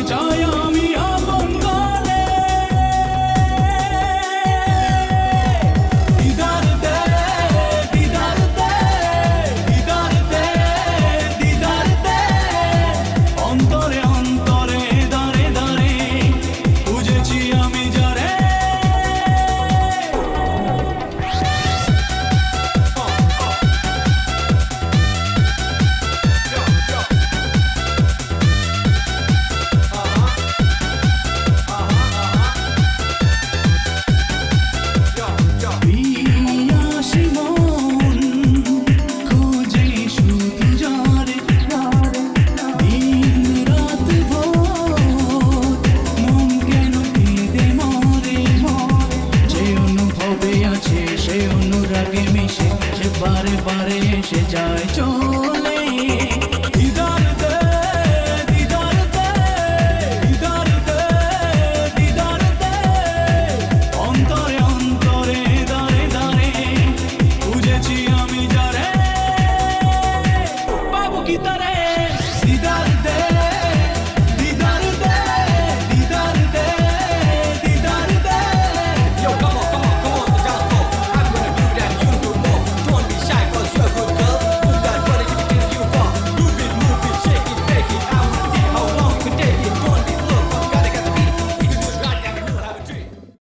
চাই আমি আপন করে। দিদার দে, দিদার দে, দিদার দে, দিদার দে, অন্তরে অন্তরে দাঁড়ে দাঁড়ে খুঁজেছি আমি যারে। পিয়াসী মন খোঁজে শুধু যারে, দিন রাত ভোর মন কেন কেঁদে মরে। যে অনুভবে আছে সে অনুরাগে মিশে, সে বারে বারে এসে যায় চলে। দিদার দে, দিদার দে, দিদার দে, দিদার দে, অন্তরে অন্তরে দাঁড়ে দাঁড়ে খুঁজেছি আমি যারে। পাবো কি তারে।